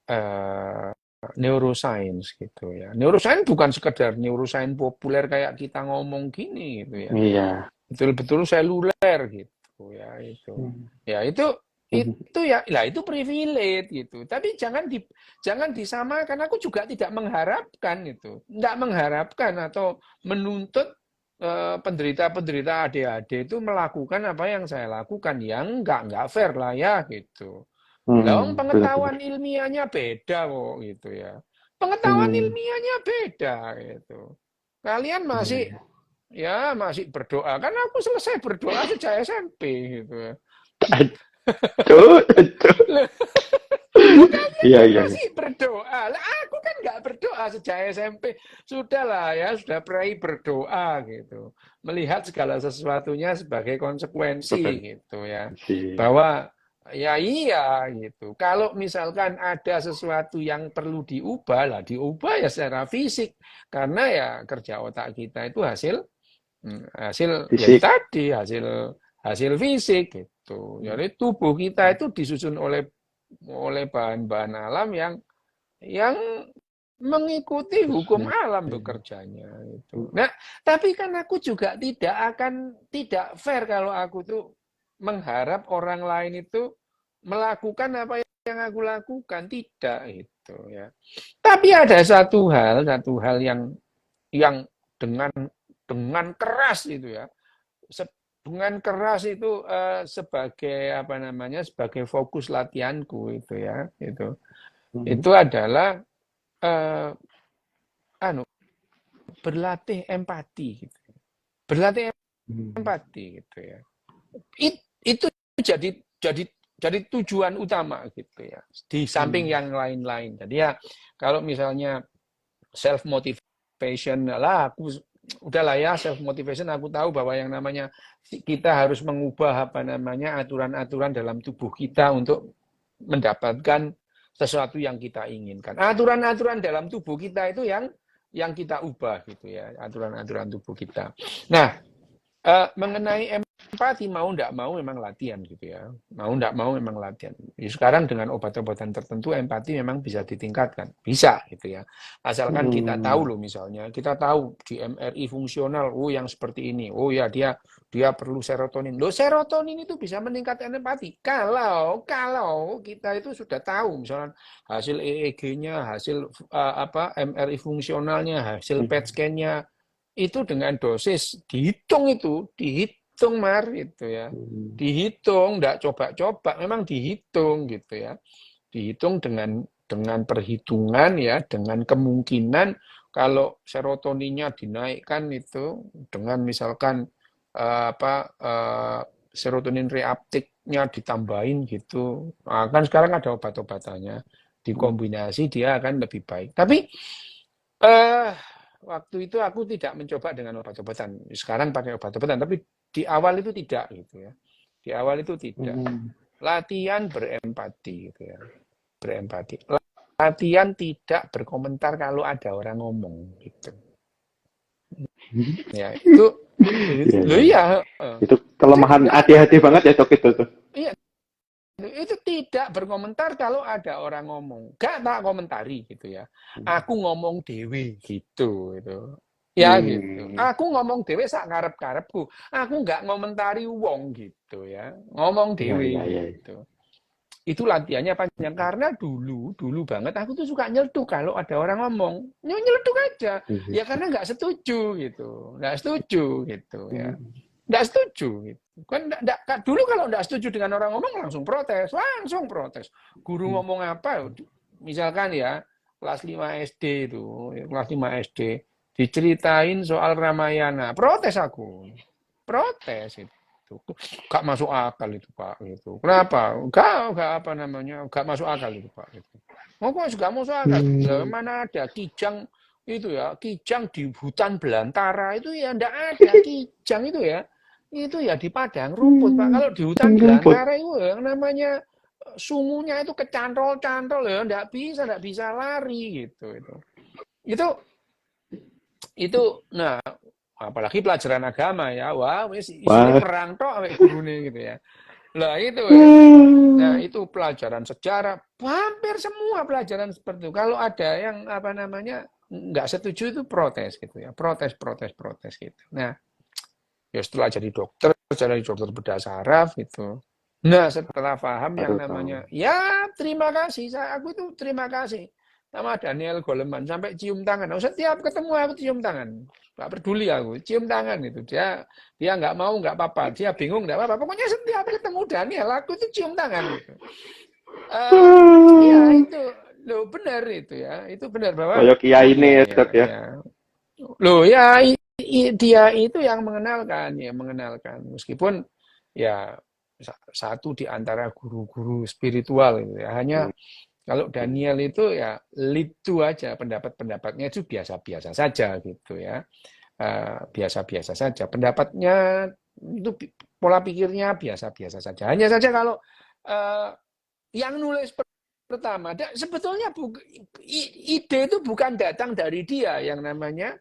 eh, neuroscience gitu ya. Neuroscience bukan sekedar neuroscience populer kayak kita ngomong gini gitu ya. Iya. Betul-betul seluler gitu ya itu. Hmm. Ya itu Hmm. itu ya lah itu privilege gitu. Tapi jangan disamakan. Aku juga tidak mengharapkan itu. Tidak mengharapkan atau menuntut penderita-penderita ADHD itu melakukan apa yang saya lakukan yang enggak fair lah ya gitu. Lah, Benar-benar. pengetahuan ilmiahnya beda kok gitu ya. Pengetahuan Hmm. ilmiahnya beda gitu. Kalian Iya, masih iya. masih berdoa. Kan aku selesai berdoa sejak SMP gitu ya. Aduh, aduh. Loh, loh, kalian Iya, kan iya, iya. masih berdoa. Lah aku kan nggak berdoa sejak SMP. Sudahlah ya, sudah pernah berdoa gitu. Melihat segala sesuatunya sebagai konsekuensi Betul. gitu ya. Si. Bahwa ya iya gitu. Kalau misalkan ada sesuatu yang perlu diubah lah, diubah ya secara fisik. Karena ya kerja otak kita itu hasil ya itu Fisik. tadi hasil hasil fisik gitu. Jadi tubuh kita itu disusun oleh bahan-bahan alam yang mengikuti hukum alam bekerjanya itu. Nah, tapi kan aku juga tidak fair kalau aku tuh mengharap orang lain itu melakukan apa yang aku lakukan, tidak itu ya. Tapi ada satu hal yang dengan keras itu ya. Dengan keras itu sebagai apa namanya? Sebagai fokus latihanku itu ya, itu. Hmm. Itu adalah eh, anu berlatih empati gitu. Berlatih Hmm. empati gitu ya. Itu jadi jadi jadi tujuan utama gitu ya. Di samping Hmm. yang lain-lain. Jadi ya kalau misalnya self motivation lah aku udahlah ya self motivation aku tahu bahwa yang namanya kita harus mengubah apa namanya aturan-aturan dalam tubuh kita untuk mendapatkan sesuatu yang kita inginkan. Aturan-aturan dalam tubuh kita itu yang kita ubah gitu ya, aturan-aturan tubuh kita. Nah, mengenai empati mau ndak mau memang latihan gitu ya. Mau ndak mau memang latihan. Ya, sekarang dengan obat-obatan tertentu empati memang bisa ditingkatkan. Bisa gitu ya. Asalkan kita tahu loh misalnya, kita tahu di MRI fungsional, oh yang seperti ini. Oh ya dia perlu serotonin. Loh serotonin itu bisa meningkatkan empati. Kalau kita itu sudah tahu misalnya hasil EEG-nya, hasil MRI fungsionalnya, hasil PET scan-nya itu dengan dosis dihitung Mar itu ya, dihitung, enggak coba-coba, memang dihitung gitu ya, dihitung dengan perhitungan ya, dengan kemungkinan kalau serotoninnya dinaikkan itu dengan misalkan serotonin reuptake-nya ditambahin gitu, nah, kan sekarang ada obat-obatannya, dikombinasi dia akan lebih baik. Tapi eh waktu itu aku tidak mencoba dengan obat-obatan. Sekarang pakai obat-obatan, tapi di awal itu tidak gitu ya. Di awal itu tidak. Latihan berempati gitu ya. Berempati. Latihan tidak berkomentar kalau ada orang ngomong gitu. Ya, itu Iya. iya, Itu kelemahan nggak ada. hati-hati banget ya dok itu tuh. Iya, itu tidak berkomentar kalau ada orang ngomong. Gak tak komentari gitu ya. Aku ngomong dewe gitu itu. Ya gitu. Hmm. Aku ngomong dewe sak karep-karepku. Aku nggak ngomentari wong gitu ya. Ngomong Iya, dewe iya, iya. gitu. Itu latihannya panjang karena dulu banget aku tuh suka nyeletuk kalau ada orang ngomong. Nyeletuk aja. Ya karena nggak setuju gitu. Nggak setuju gitu ya. Nggak setuju gitu. Kan dulu kalau nggak setuju dengan orang ngomong langsung protes. Guru ngomong apa? Misalkan ya kelas 5 SD itu, kelas 5 SD diceritain soal Ramayana, protes aku. Protes itu. Gak masuk akal itu Pak gitu. Kenapa? Gak apa namanya? Gak masuk akal itu Pak gitu. Oh, kok gak masuk akal? Lah, mana ada kijang itu ya, kijang di hutan belantara itu ya ndak ada kijang itu ya. Itu ya di padang rumput, Pak. Kalau di hutan Rumput. belantara itu yang namanya sumunya itu kecantol-cantol ya, ndak bisa lari gitu itu. Itu nah apalagi pelajaran agama ya, wah wis isine Wah. perang tok awake gurune gitu ya. Lah itu ya. Nah, itu pelajaran sejarah, hampir semua pelajaran seperti itu. Kalau ada yang apa namanya nggak setuju itu protes gitu ya, protes gitu. Nah, ya setelah jadi dokter bedah saraf gitu. Nah, setelah paham yang Baru tahu. namanya, ya terima kasih, aku itu terima kasih sama Daniel Goleman sampai cium tangan. Oh, setiap ketemu aku cium tangan, nggak peduli aku, cium tangan itu. Dia nggak mau nggak apa-apa, dia bingung nggak apa-apa. Pokoknya setiap ketemu Daniel, aku itu cium tangan gitu. Ya itu, lo benar itu ya, itu benar bahwa, Kayak kiai ini ya ya, dok ya. ya. Loh ya dia itu yang mengenalkan ya mengenalkan meskipun ya satu di antara guru-guru spiritual gitu ya. Hanya kalau Daniel itu ya lead to aja pendapat-pendapatnya itu biasa-biasa saja gitu ya. Biasa-biasa saja pendapatnya itu pola pikirnya biasa-biasa saja. Hanya saja kalau uh, yang nulis pertama sebetulnya ide itu bukan datang dari dia yang namanya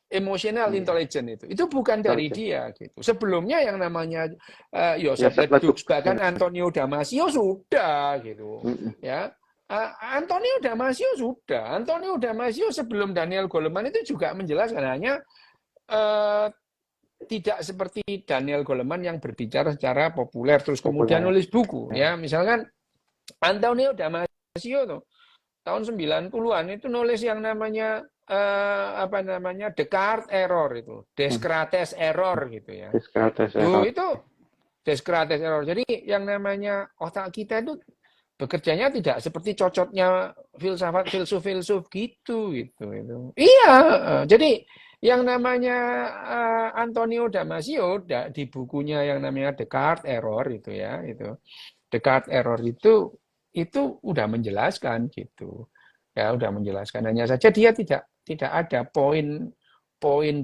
emotional intelligence itu bukan dari dia gitu. Sebelumnya yang namanya Ya, Joseph set leduk. Leduc bahkan Antonio Damasio sudah gitu ya. Antonio Damasio sebelum Daniel Goleman itu juga menjelaskan hanya tidak seperti Daniel Goleman yang berbicara secara populer terus kemudian Populer. nulis buku ya. Misalkan Antonio Damasio tuh tahun 90-an itu nulis yang namanya Descartes error itu, Descartes error gitu ya. Descartes Loh, error. itu Descartes error. Jadi yang namanya otak kita itu bekerjanya tidak seperti cocotnya filsuf gitu itu. Iya, jadi yang namanya Antonio Damasio di bukunya yang namanya Descartes error itu ya, itu. Descartes error itu udah menjelaskan gitu. Ya, udah menjelaskan. Hanya saja dia tidak ada poin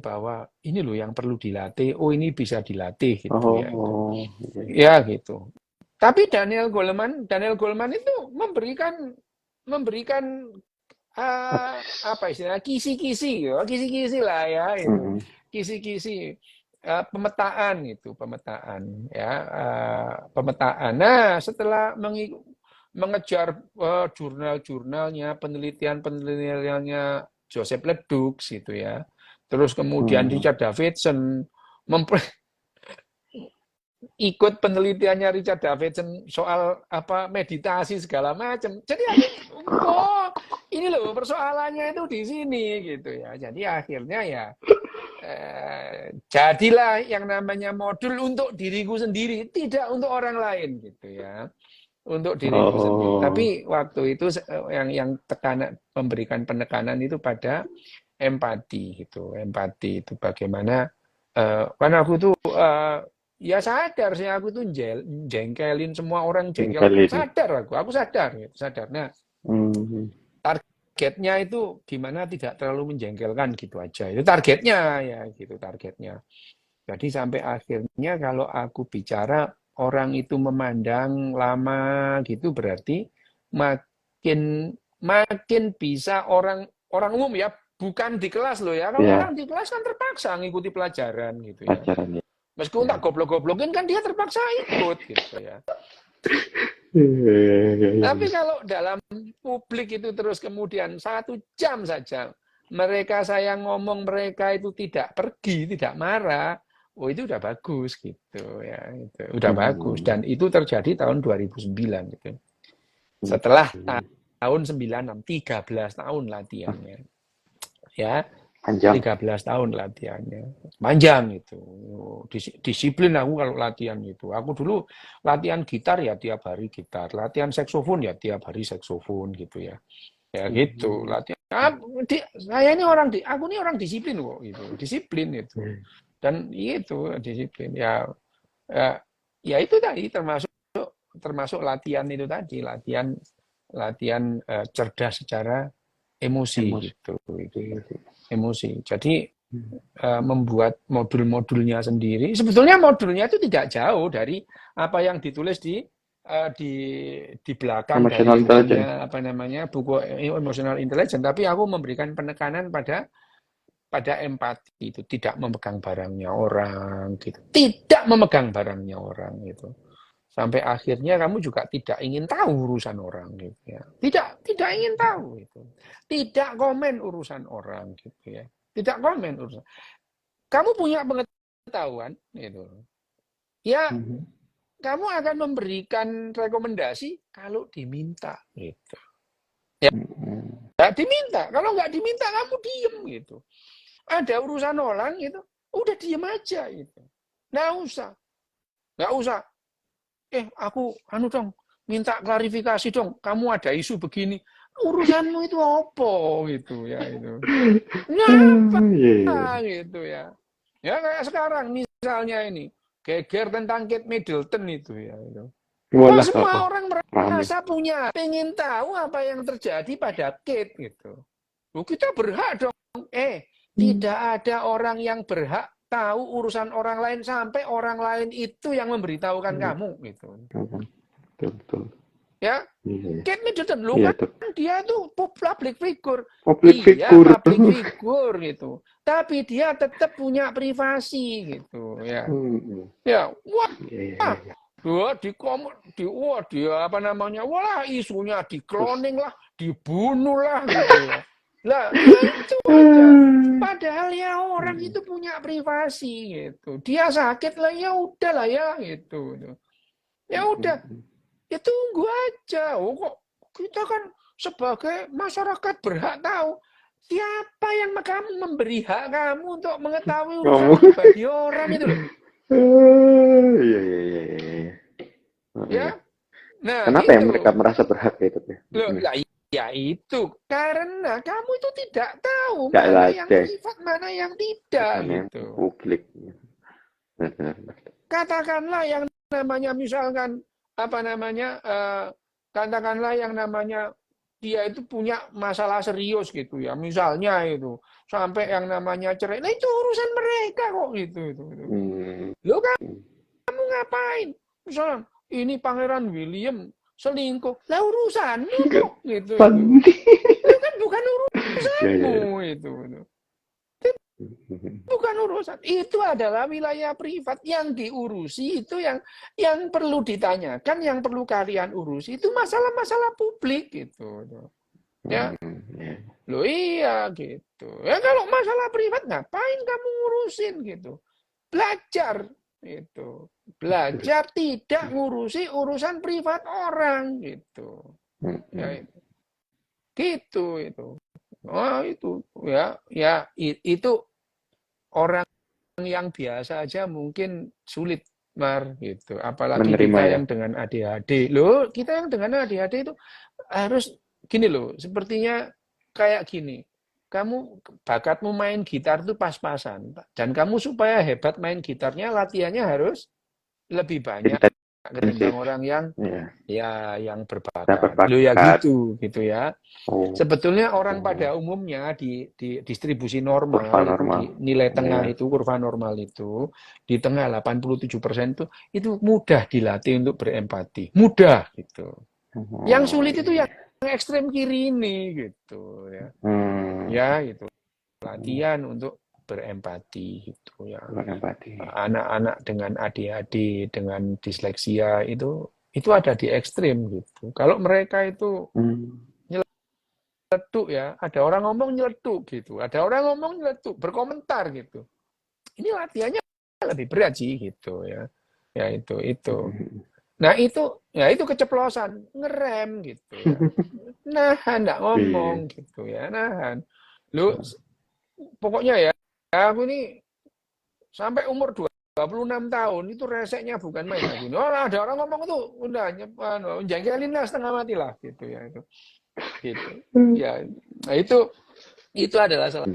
bahwa ini loh yang perlu dilatih. Oh, ini bisa dilatih gitu ya itu. Oh. Ya gitu. Tapi Daniel Goleman itu memberikan apa istilahnya kisi-kisi lah ya itu. Kisi-kisi pemetaan itu, pemetaan ya, pemetaan. Nah, setelah mengejar jurnal-jurnalnya, penelitian-penelitiannya Joseph Ledoux gitu ya. Terus kemudian Richard Davidson ikut penelitiannya Richard Davidson soal apa meditasi segala macam. Jadi aku, oh ini loh persoalannya itu di sini gitu ya. Jadi akhirnya ya jadilah yang namanya modul untuk diriku sendiri, tidak untuk orang lain gitu ya. Untuk diriku sendiri. Oh. Tapi waktu itu yang memberikan penekanan itu pada empati gitu. Empati itu bagaimana karena aku tuh ya sadar sih aku tuh jengkelin semua orang jengkel. Invalid. Sadar aku sadar gitu, sadar. Nah, targetnya itu gimana tidak terlalu menjengkelkan gitu aja. Itu targetnya ya gitu targetnya. Jadi sampai akhirnya kalau aku bicara orang itu memandang lama gitu berarti makin bisa orang umum ya, bukan di kelas loh ya. Kalau orang di kelas kan terpaksa ngikuti pelajaran gitu ya. Pelajaran ya. Meskipun tak goblok-goblokin kan dia terpaksa ikut gitu ya. Tapi kalau dalam publik itu terus kemudian 1 jam saja mereka saya ngomong mereka itu tidak pergi, tidak marah, oh itu udah bagus gitu ya, itu udah bagus dan itu terjadi tahun 2009 gitu. Setelah tahun 96, 13 tahun latihannya. Ya. Panjang. 13 tahun latihannya. Panjang itu. Disiplin aku kalau latihan itu. Aku dulu latihan gitar ya tiap hari gitar. Latihan saksofon ya tiap hari saksofon gitu ya. Ya gitu. Latihan. Saya ini aku ini orang disiplin kok gitu. Disiplin itu. Dan itu disiplin. Ya itu tadi termasuk latihan itu tadi. Latihan cerdas secara emosi. Gitu. Emosi. Jadi membuat modul-modulnya sendiri. Sebetulnya modulnya itu tidak jauh dari apa yang ditulis di belakang dari bukunya apa namanya buku Emotional Intelligence. Tapi aku memberikan penekanan pada empati itu, tidak memegang barangnya orang gitu, tidak memegang barangnya orang gitu. Sampai akhirnya kamu juga tidak ingin tahu urusan orang gitu ya. Tidak ingin tahu itu. Tidak komen urusan orang gitu ya. Tidak komen urusan. Kamu punya pengetahuan gitu. Ya, kamu akan memberikan rekomendasi kalau diminta gitu. Ya, diminta. Kalau nggak diminta kamu diem gitu. Ada urusan orang gitu, udah diem aja gitu. Nggak usah. Aku dong, minta klarifikasi dong. Kamu ada isu begini, urusanmu itu apa gitu ya itu. Ngapa gitu ya. Ya kayak sekarang misalnya ini geger tentang Kate Middleton itu ya itu. Semua orang merasa pengen tahu apa yang terjadi pada Kate gitu. Kita berhak dong. Tidak ada orang yang berhak tahu urusan orang lain sampai orang lain itu yang memberitahukan kamu gitu. Betul. Ya, Kate Middleton kan dia tuh public figure. Public figure gitu. Tapi dia tetap punya privasi gitu ya. Ya, dia apa namanya? Wah, isunya di-cloning lah, dibunuh lah gitu ya. Lah, ya itu aja. Padahal ya orang itu punya privasi gitu. Dia sakit lah ya udahlah ya gitu. Ya udah. Ya tunggu aja. Kok kita kan sebagai masyarakat berhak tahu siapa yang kamu memberi hak kamu untuk mengetahui urusan pribadi orang itu loh. Iya. Ya. Nah, kenapa gitu. yang mereka merasa berhak itu? Ya itu karena kamu itu tidak tahu mana yang privat, mana yang tidak gitu. Publik. Katakanlah yang namanya misalkan apa namanya katakanlah yang namanya dia itu punya masalah serius gitu ya, misalnya itu sampai yang namanya cerai. Nah itu urusan mereka kok gitu. Lo kan kamu ngapain? Misalnya ini Pangeran William selingkuh, lah urusanmu kok gitu. Itu kan bukan urusanmu itu. Bukan urusan. Itu adalah wilayah privat yang diurusi, itu yang perlu ditanyakan, yang perlu kalian urusi itu masalah-masalah publik gitu. Ya, Ya. loh iya gitu. Ya kalau masalah privat ngapain kamu ngurusin gitu. Belajar gitu. Belajar tidak ngurusi urusan privat orang gitu. Ya, gitu itu. Oh, itu itu orang yang biasa aja mungkin sulit Mar gitu. Apalagi Menerima kita ya. yang dengan ADHD. Loh, kita yang dengan ADHD itu harus gini loh, sepertinya kayak gini. Kamu bakatmu main gitar itu pas-pasan dan kamu supaya hebat main gitarnya latihannya harus lebih banyak ketimbang Intensif. orang yang Ya. yang Saya berbakat. Loh ya berbakat. gitu ya. Oh. Sebetulnya orang pada umumnya di distribusi Kurva normal itu normal. di nilai tengah Ya. itu kurva normal itu di tengah 87% itu mudah dilatih untuk berempati. Mudah gitu. Yang Oh, sulit itu iya. yang ekstrem kiri ini gitu ya. Hmm. Ya itu latihan untuk berempati gitu ya. Empati. Anak-anak dengan ADHD, dengan disleksia itu ada di ekstrim gitu. Kalau mereka itu nyeletuk ya, ada orang ngomong nyeletuk gitu, ada orang ngomong nyeletuk, berkomentar gitu. Ini latihannya lebih berat sih gitu ya. Ya itu. Nah itu keceplosan, ngerem gitu ya. Nahan, nggak Iya. ngomong gitu ya, nahan. Lu pokoknya ya, aku ini sampai umur 26 tahun itu reseknya bukan main lagi. Oh, ada orang ngomong tuh udah jengkelin lah setengah mati lah gitu ya itu. Gitu. Ya, nah itu adalah salah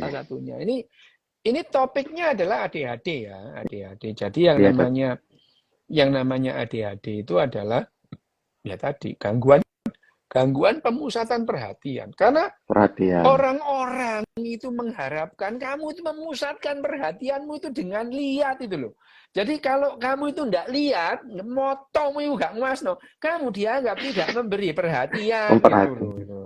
satunya. Ini topiknya adalah ADHD ya, ADHD. Jadi Iya, Dok. yang namanya ADHD itu adalah ya tadi gangguan pemusatan perhatian. Karena Perhatian. orang-orang itu mengharapkan kamu itu memusatkan perhatianmu itu dengan lihat itu loh. Jadi kalau kamu itu tidak lihat, motomu itu gak nguasno, kamu dianggap tidak memberi perhatian itu loh. Memperhatikan. Itu.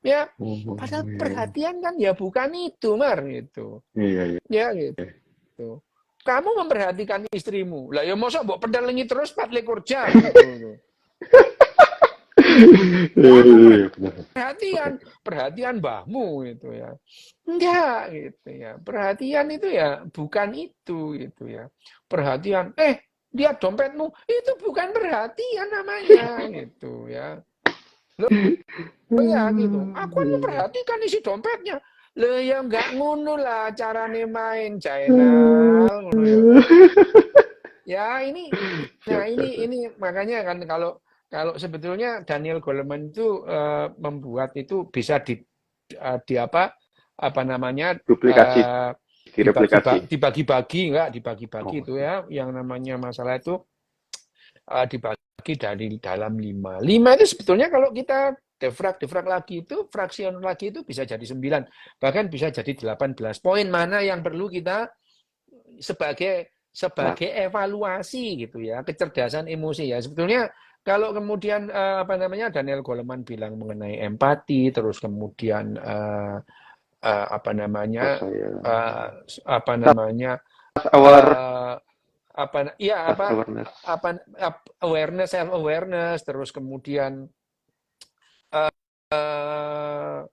Ya, Oh, padahal iya. perhatian kan ya bukan itu, Mar gitu. Iya, iya. Ya gitu. Kamu memperhatikan istrimu. Lah ya mosok mbok pedalengi terus 24 jam gitu. Kamu Iya, benar. perhatian mbahmu itu ya. Enggak gitu ya. Perhatian itu ya bukan itu gitu ya. Perhatian, lihat dompetmu, itu bukan perhatian namanya gitu ya. Loh ya gitu. Aku kan memperhatikan isi dompetnya. Loh ya enggak ngono lah carane main China ngono ya. Ya Siap, siap, siap. ini makanya kan kalau sebetulnya Daniel Goleman itu membuat itu bisa di apa namanya Duplikasi, direplikasi. dibagi-bagi enggak dibagi-bagi Oh, itu ya yang namanya masalah itu dibagi dari dalam 5. 5 itu sebetulnya kalau kita defrag lagi itu fraksion lagi itu bisa jadi 9 bahkan bisa jadi 18 poin mana yang perlu kita sebagai evaluasi gitu ya kecerdasan emosi ya sebetulnya kalau kemudian apa namanya Daniel Goleman bilang mengenai empati terus kemudian apa namanya saya. uh, apa namanya Aware, apa ya self awareness. awareness self awareness terus kemudian uh,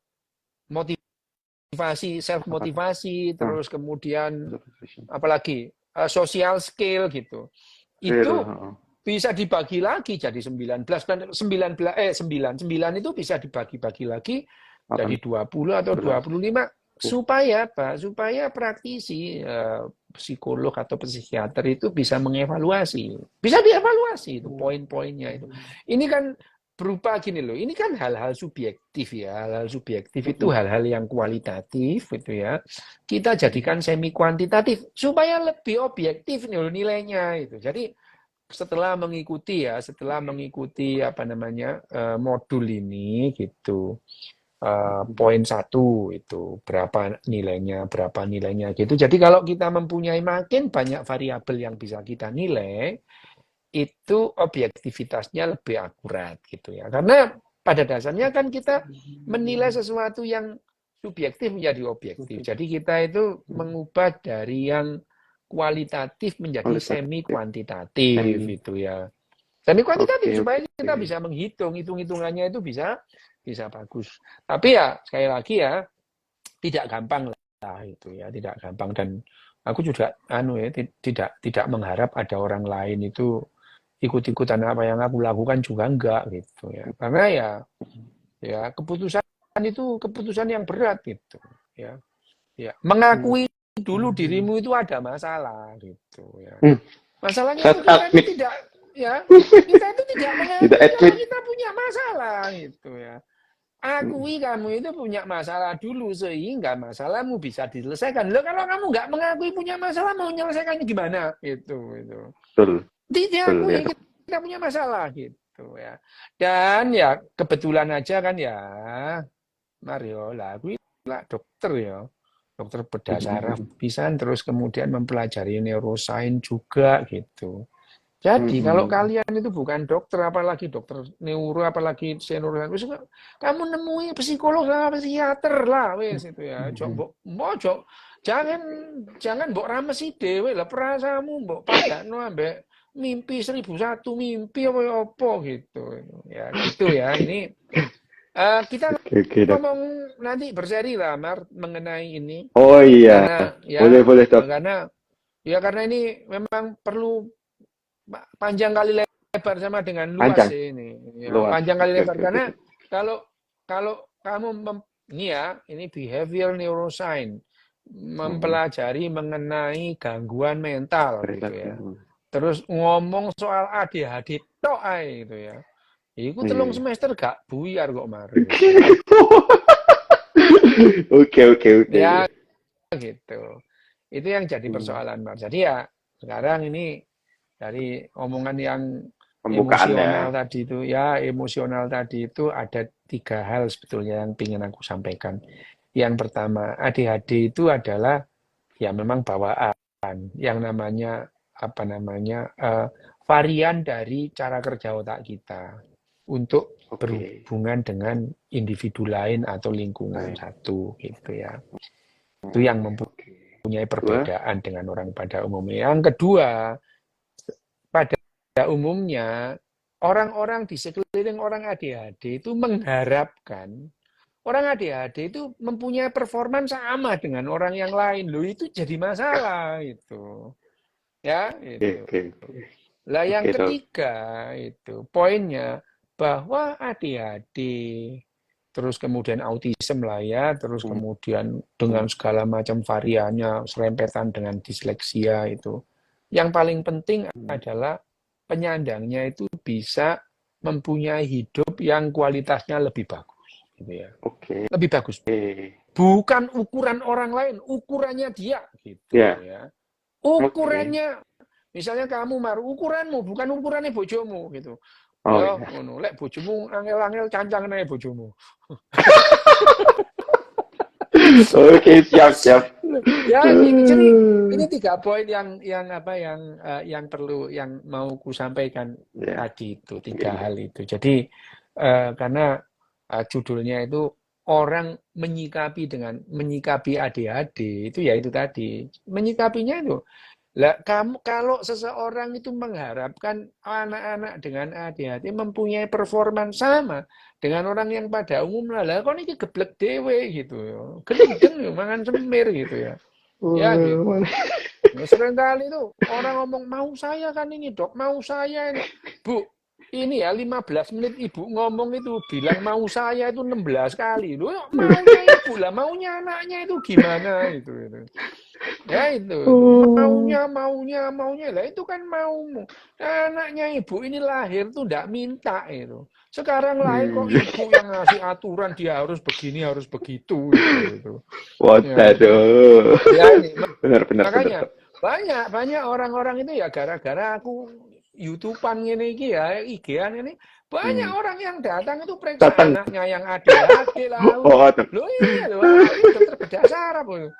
motivasi self Apa? motivasi Ah, terus kemudian observation. apalagi social skill gitu Skill. itu bisa dibagi lagi jadi 19 dan 9 itu bisa dibagi-bagi lagi jadi 20 atau 25 supaya apa? Supaya praktisi psikolog atau psikiater itu bisa mengevaluasi. Bisa dievaluasi itu poin-poinnya itu. Ini kan berupa gini loh. Ini kan hal-hal subjektif ya. Hal-hal subjektif itu hal-hal yang kualitatif gitu ya. Kita jadikan semi kuantitatif supaya lebih objektif nih nilainya itu. Jadi setelah mengikuti apa namanya modul ini gitu poin 1 itu berapa nilainya gitu. Jadi kalau kita mempunyai makin banyak variabel yang bisa kita nilai itu objektivitasnya lebih akurat gitu ya. Karena pada dasarnya kan kita menilai sesuatu yang subjektif menjadi objektif. Jadi kita itu mengubah dari yang kualitatif menjadi semi kuantitatif itu ya. Semi kuantitatif supaya kita bisa hitung-hitungannya itu bisa bagus. Tapi ya sekali lagi ya tidak gampang lah itu ya, tidak gampang. Dan aku juga tidak mengharap ada orang lain itu ikut-ikutan apa yang aku lakukan juga enggak gitu ya. Karena ya keputusan itu keputusan yang berat gitu ya. Ya, mengakui dulu dirimu itu ada masalah gitu ya. Masalahnya itu kita itu tidak kita itu tidak mengakui kalau kita punya masalah gitu ya. Akui kamu itu punya masalah dulu sehingga masalahmu bisa diselesaikan. Loh, kalau kamu nggak mengakui punya masalah, mau menyelesaikannya gimana? Itu. Diakui kita punya masalah gitu ya. Dan ya kebetulan aja kan ya, Mario lah, aku lah dokter ya. Dokter bedah saraf pisan, terus kemudian mempelajari neuroscience juga gitu. Jadi kalau kalian itu bukan dokter, apalagi dokter neuro, apalagi senior, kamu nemui psikolog sama psikiater lah, wes itu ya. Jangan mbok ramesi dhewe lah perasaanmu, mbok padakno ambek mimpi 1001 mimpi apa gitu. Ya gitu ya. Ini kita ngomong nanti berseri lah, Mar, mengenai ini. Oh iya. Karena, ya, boleh dok. Karena ini memang perlu panjang kali lebar sama dengan luas ini. Ya, panjang kali lebar karena kalau kamu ini behavior neuroscience mempelajari mengenai gangguan mental gitu ya. Terus ngomong soal ADHD tok ae gitu ya. Iku 3 semester gak buyar kok Mario. Oke. Ya gitu. Itu yang jadi persoalan, Mar. Jadi ya sekarang ini dari omongan yang emosional tadi itu, emosional tadi itu ada 3 hal sebetulnya yang ingin aku sampaikan. Yang pertama, ADHD itu adalah ya memang bawaan yang namanya varian dari cara kerja otak kita untuk berhubungan dengan individu lain atau lingkungan satu gitu ya. Itu yang mempunyai perbedaan dengan orang pada umumnya. Yang kedua, pada umumnya orang-orang di sekeliling orang ADHD itu mengharapkan orang ADHD itu mempunyai performa sama dengan orang yang lain. Loh, itu jadi masalah itu. Ya, itu. Lah yang ketiga itu poinnya bahwa ADHD terus kemudian autism lah ya, terus kemudian dengan segala macam variannya, serempetan dengan disleksia itu. Yang paling penting adalah penyandangnya itu bisa mempunyai hidup yang kualitasnya lebih bagus, gitu ya. Lebih bagus. Bukan ukuran orang lain, ukurannya dia, gitu ya. Ukurannya, misalnya kamu ukuranmu bukan ukurannya bojomu, gitu. Lek bojomu angel-angel cancang ae bojomu. Oke, siap. Ya, ini 3 poin yang perlu yang mau ku sampaikan tadi itu 3 hal itu. Jadi karena judulnya itu orang menyikapi ADHD itu ya itu tadi. Menyikapinya itu lah kamu kalau seseorang itu mengharapkan anak-anak dengan ADHD mempunyai performa sama dengan orang yang pada umumnya lah kok ini geblek dewe gitu ya. Gendeng mangan semir gitu ya. Ya gitu. Nah, seringkali itu orang ngomong mau saya kan ini dok, mau saya ini. Bu, ini ya 15 menit ibu ngomong itu bilang mau saya itu 16 kali. Loh, maunya ibu lah, maunya anaknya itu gimana itu. Ya itu. Maunya lah itu kan maumu. Anaknya ibu ini lahir tuh enggak minta itu. Sekarang lahir kok ibu yang ngasih aturan dia harus begini, harus begitu gitu. Waduh. Ya ini. Benar. Makanya banyak orang-orang itu ya gara-gara aku YouTube-an ini ya, IG-an ini banyak orang yang datang itu periksa anaknya yang ADHD lah. Loh iya loh, dokter bedah saraf loh.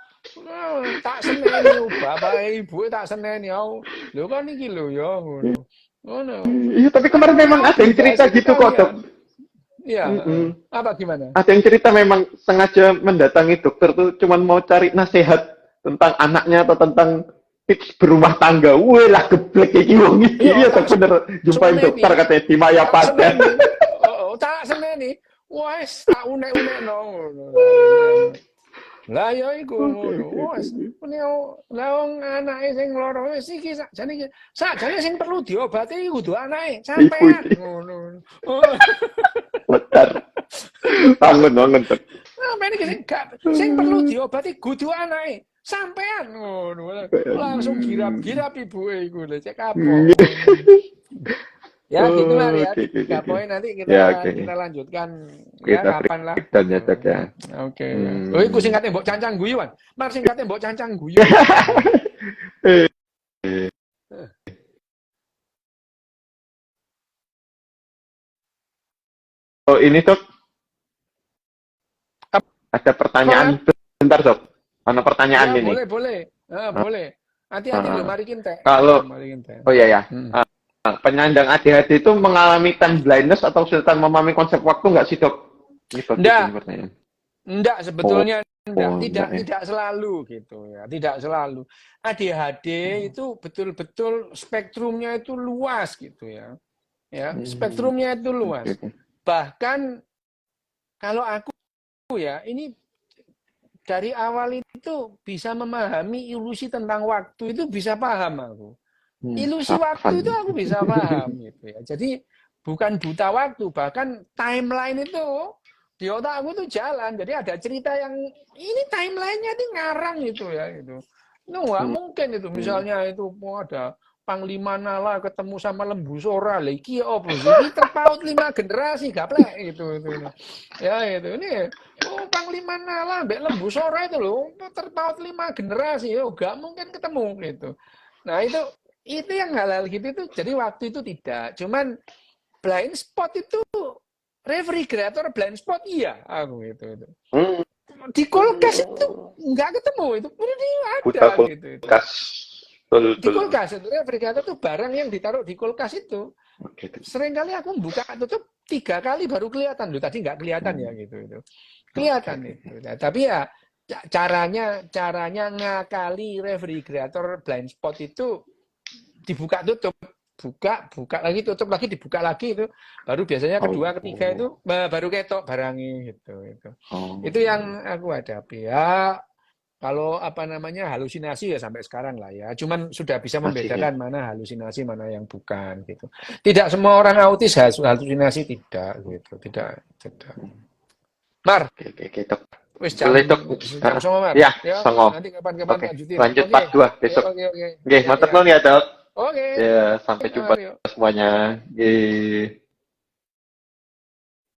Tak seneni bapak ibu tak seneni aku. Lho kan iki lho ya ngono. Iya, tapi kemarin memang ada yang cerita gitu kok, Dok. Iya, Mm-mm. apa gimana? Ada yang cerita memang sengaja mendatangi dokter tuh cuman mau cari nasihat tentang anaknya atau tentang tips berumah tangga. Wih lah geblek iki wong iki. Iya, Iya tak tuh bener jumpain dokter seneni, katanya di Maya tak Pada. seneni, tak seneni. Wes tak unek-unekno ngono. Lah ya iku Oke, ngono. oke, Wes oke. lah wong anake sing lara wis iki sakjane sing perlu diobati iku kudu anake, Ibu sampean ini ngono. Oh, betar. Bangun bangun tuh. sampean iki sing perlu diobati kudu anake, sampean ngono. Langsung girap-girap ibuke iku lho, cek kapok ngono. Ya gitu Mar ya, Oke, oke, oke, 3 oke. poin nanti Ya, kita oke. kita lanjutkan ya Kita kapan lah. breakdown ya, Dok ya. Oke ya. Oh, iku Hmm. singkatnya mbok cancang guyuan. Mar singkatnya mbok cancang guyu. Oh, ini Dok, ada pertanyaan Apa? bentar Dok. Ada pertanyaan Ya ini. boleh boleh. Ah, Boleh. Hati-hati ah. loh, mari kintek. Kalau Mari kintek. oh iya ya. Hmm. Penyandang ADHD itu mengalami time blindness atau kesulitan memahami konsep waktu nggak sih, Dok? Ini bagus Ndak, ini pertanyaan. ndak Oh, sebetulnya ndak, tidak enggak ya. tidak selalu gitu ya, tidak selalu. ADHD itu betul-betul spektrumnya itu luas gitu ya. Ya, Hmm, spektrumnya itu oke, luas. oke. Bahkan kalau aku ya, ini dari awal itu bisa memahami ilusi tentang waktu itu bisa paham aku. Ilusi waktu itu Safan. aku bisa paham gitu ya. Jadi bukan buta waktu, bahkan timeline itu di otak aku tuh jalan. Jadi ada cerita yang ini timelinenya ini ngarang gitu ya itu. Itu nggak Hmm, mungkin itu. Misalnya itu mau ada Panglima Nala ketemu sama Lembu Sora, lah iki opo sih? Iki terpaut 5 generasi gaplek itu. Ya itu ini Panglima Nala mbek Lembu Sora itu loh terpaut 5 generasi. Oh, gak mungkin ketemu gitu. Nah, itu yang hal-hal gitu itu jadi waktu itu tidak. Cuman blind spot itu refrigerator blind spot iya aku itu. hmm, Di kulkas itu nggak ketemu itu pun ada buta gitu. kulkas. Betul, Di betul. kulkas itu refrigerator itu barang yang ditaruh di kulkas itu. Oke, Dok. Seringkali aku buka tutup 3 kali baru kelihatan loh. Tadi nggak kelihatan ya gitu itu. Oke, Kelihatan oke. itu. Nah, tapi ya caranya ngakali refrigerator blind spot itu dibuka tutup buka lagi tutup lagi dibuka lagi itu baru biasanya kedua ketiga itu Oh, baru ketok barangi gitu itu oh. yang aku hadapi ya kalau apa namanya halusinasi ya sampai sekarang lah ya cuman sudah bisa Masih ya. membedakan mana halusinasi mana yang bukan gitu tidak semua orang autis halusinasi tidak gitu tidak Mar Oke, oke, oke, Dok. wis Boleh, Dok. jam sama Mar Ya, ya songo. nanti kapan-kapan Oke, lanjutin lanjut oke part 2 ya besok. oke Oke, ya mantap ya nuwun ya, Dok. oke Ya, sampai jumpa Mario semuanya. Yeay.